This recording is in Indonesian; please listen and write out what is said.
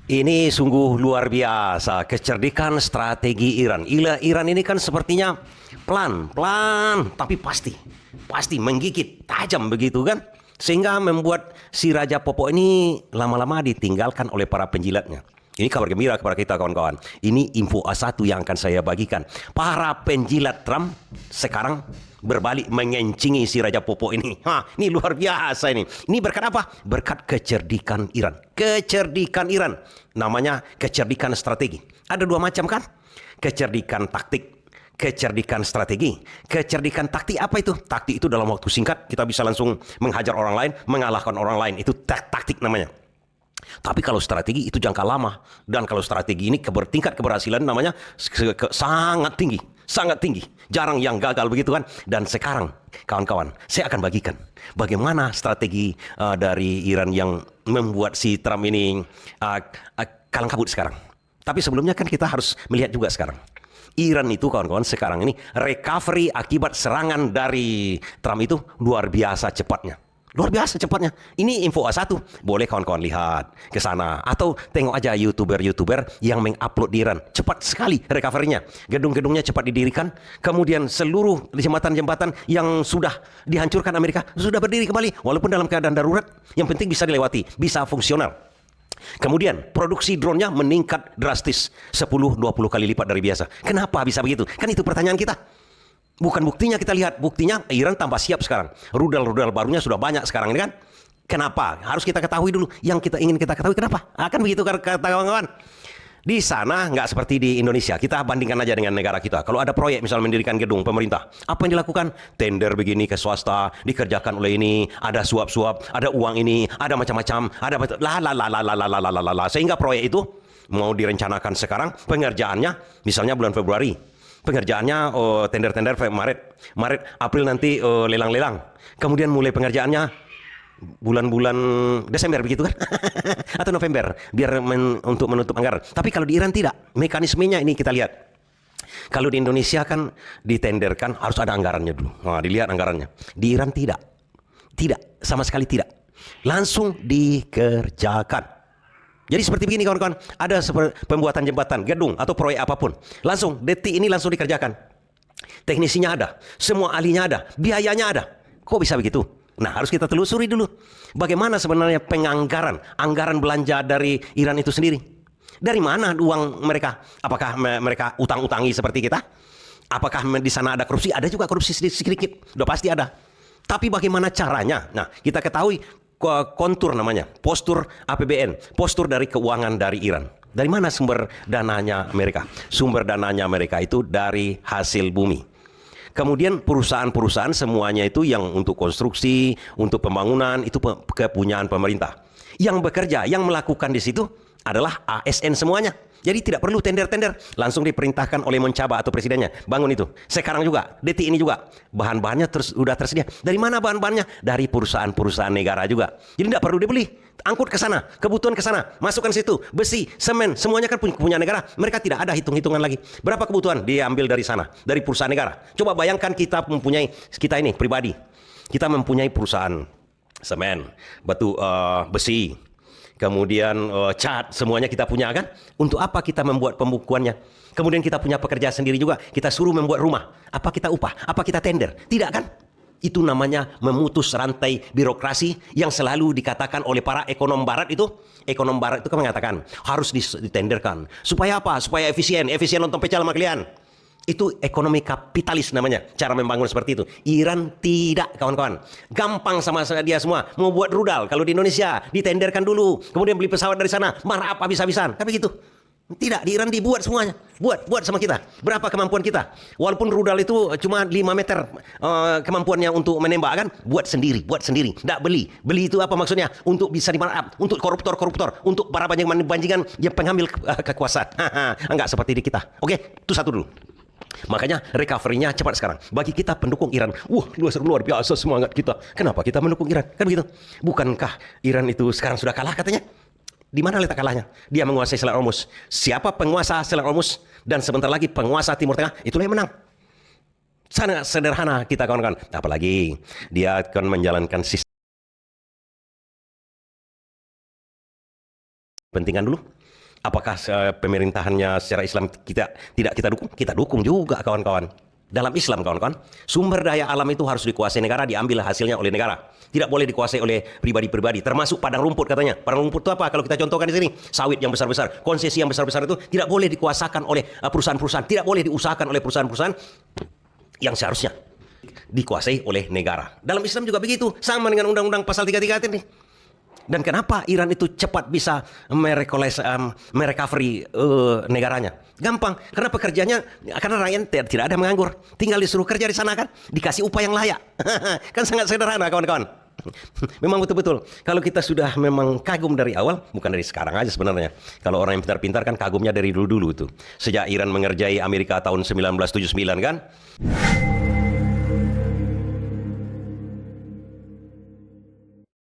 Ini sungguh luar biasa kecerdikan strategi Iran. Iran ini kan sepertinya pelan-pelan tapi pasti menggigit tajam begitu kan? Sehingga membuat si Raja Popo ini lama-lama ditinggalkan oleh para penjilatnya. Ini kabar gembira kepada kita kawan-kawan. Ini info A1 yang akan saya bagikan. Para penjilat Trump sekarang berbalik mengencingi si Raja Popo ini. Ini luar biasa ini. Ini berkat apa? Berkat kecerdikan Iran. Kecerdikan Iran. Namanya kecerdikan strategi. Ada dua macam kan? Kecerdikan taktik, kecerdikan strategi. Kecerdikan taktik apa itu? Taktik itu dalam waktu singkat kita bisa langsung menghajar orang lain, mengalahkan orang lain. Itu taktik namanya. Tapi kalau strategi itu jangka lama, dan kalau strategi ini tingkat keberhasilan namanya sangat tinggi, sangat tinggi. Jarang yang gagal begitu kan. Dan sekarang kawan-kawan, saya akan bagikan bagaimana strategi dari Iran yang membuat si Trump ini kalang kabut sekarang. Tapi sebelumnya kan kita harus melihat juga sekarang. Iran itu kawan-kawan sekarang ini recovery akibat serangan dari Trump itu luar biasa cepatnya. Luar biasa cepatnya. Ini info A1. Boleh kawan-kawan lihat ke sana. Atau tengok aja YouTuber-YouTuber yang mengupload di Iran. Cepat sekali recovery-nya. Gedung-gedungnya cepat didirikan. Kemudian seluruh jembatan-jembatan yang sudah dihancurkan Amerika sudah berdiri kembali. Walaupun dalam keadaan darurat. Yang penting bisa dilewati. Bisa fungsional. Kemudian produksi drone-nya meningkat drastis. 10-20 kali lipat dari biasa. Kenapa bisa begitu? Kan itu pertanyaan kita. Bukan buktinya kita lihat, buktinya Iran tambah siap sekarang. Rudal-rudal barunya sudah banyak sekarang ini kan. Kenapa? Harus kita ketahui dulu. Yang kita ingin kita ketahui kenapa? Akan begitu kata kawan-kawan. Di sana nggak seperti di Indonesia. Kita bandingkan aja dengan negara kita. Kalau ada proyek misalnya mendirikan gedung pemerintah, apa yang dilakukan? Tender begini ke swasta, dikerjakan oleh ini, ada suap-suap, ada uang ini, ada macam-macam, ada sehingga proyek itu mau direncanakan sekarang, pengerjaannya misalnya bulan Februari. Pengerjaannya tender-tender Maret, April nanti lelang-lelang. Kemudian mulai pengerjaannya bulan-bulan Desember begitu kan? Atau November biar untuk menutup anggaran. Tapi kalau di Iran tidak. Mekanismenya ini kita lihat. Kalau di Indonesia kan ditenderkan harus ada anggarannya dulu. Nah, dilihat anggarannya. Di Iran tidak. Tidak, sama sekali tidak. Langsung dikerjakan. Jadi seperti begini kawan-kawan, ada pembuatan jembatan, gedung, atau proyek apapun. Langsung, detik ini langsung dikerjakan. Teknisinya ada, semua ahlinya ada, biayanya ada. Kok bisa begitu? Nah, harus kita telusuri dulu. Bagaimana sebenarnya anggaran belanja dari Iran itu sendiri? Dari mana uang mereka? Apakah mereka utang-utangi seperti kita? Apakah di sana ada korupsi? Ada juga korupsi sedikit, udah pasti ada. Tapi bagaimana caranya? Nah, kita ketahui kontur namanya, postur APBN, postur dari keuangan dari Iran. Dari mana sumber dananya mereka? Sumber dananya mereka itu dari hasil bumi. Kemudian perusahaan-perusahaan semuanya itu yang untuk konstruksi, untuk pembangunan, itu kepunyaan pemerintah. Yang bekerja, yang melakukan di situ adalah ASN semuanya. Jadi tidak perlu tender-tender, langsung diperintahkan oleh Mencaba atau presidennya, bangun itu. Sekarang juga, detik ini juga, bahan-bahannya sudah tersedia. Dari mana bahan-bahannya? Dari perusahaan-perusahaan negara juga. Jadi tidak perlu dibeli, angkut ke sana, kebutuhan ke sana, masukkan situ, besi, semen, semuanya kan punya negara. Mereka tidak ada hitung-hitungan lagi. Berapa kebutuhan? Diambil dari sana, dari perusahaan negara. Coba bayangkan kita ini pribadi, kita mempunyai perusahaan semen, batu, besi, kemudian cat, semuanya kita punya kan? Untuk apa kita membuat pembukuannya? Kemudian kita punya pekerja sendiri juga, kita suruh membuat rumah. Apa kita upah? Apa kita tender? Tidak kan? Itu namanya memutus rantai birokrasi yang selalu dikatakan oleh para ekonom barat itu. Ekonom barat itu kan mengatakan harus ditenderkan. Supaya apa? Supaya efisien nonton pecah sama kalian. Itu ekonomi kapitalis namanya, cara membangun seperti itu. Iran tidak, kawan-kawan. Gampang sama dia semua. Mau buat rudal, kalau di Indonesia ditenderkan dulu, kemudian beli pesawat dari sana, marah apa bisa-bisaan. Tapi gitu. Tidak, di Iran dibuat semuanya. Buat sama kita. Berapa kemampuan kita? Walaupun rudal itu cuma 5 meter kemampuannya untuk menembak kan, buat sendiri. Tidak beli. Beli itu apa maksudnya? Untuk bisa dimarkup, untuk koruptor, untuk para banjingan yang pengambil kekuasaan. Enggak seperti di kita. Oke, itu satu dulu. Makanya recovery-nya cepat sekarang. Bagi kita pendukung Iran, luar biasa semangat kita. Kenapa kita mendukung Iran? Kan begitu. Bukankah Iran itu sekarang sudah kalah katanya? Di mana letak kalahnya? Dia menguasai Selat Hormuz. Siapa penguasa Selat Hormuz dan sebentar lagi penguasa Timur Tengah, itulah yang menang. Sangat sederhana kita kawan-kawan. Apalagi dia akan menjalankan sistem pentingan dulu. Apakah pemerintahannya secara Islam tidak kita dukung? Kita dukung juga, kawan-kawan. Dalam Islam, kawan-kawan, sumber daya alam itu harus dikuasai negara, diambil hasilnya oleh negara. Tidak boleh dikuasai oleh pribadi-pribadi, termasuk padang rumput katanya. Padang rumput itu apa? Kalau kita contohkan di sini, sawit yang besar-besar, konsesi yang besar-besar itu tidak boleh dikuasakan oleh perusahaan-perusahaan, tidak boleh diusahakan oleh perusahaan-perusahaan yang seharusnya dikuasai oleh negara. Dalam Islam juga begitu, sama dengan Undang-Undang Pasal 33 ini. Dan kenapa Iran itu cepat bisa merecovery negaranya? Gampang, karena pekerjanya, karena rakyat tidak ada menganggur. Tinggal disuruh kerja di sana kan, dikasih upah yang layak. Kan sangat sederhana, kawan-kawan. Memang betul-betul, kalau kita sudah memang kagum dari awal, bukan dari sekarang aja sebenarnya. Kalau orang yang pintar-pintar kan kagumnya dari dulu-dulu tuh. Sejak Iran mengerjai Amerika tahun 1979 kan.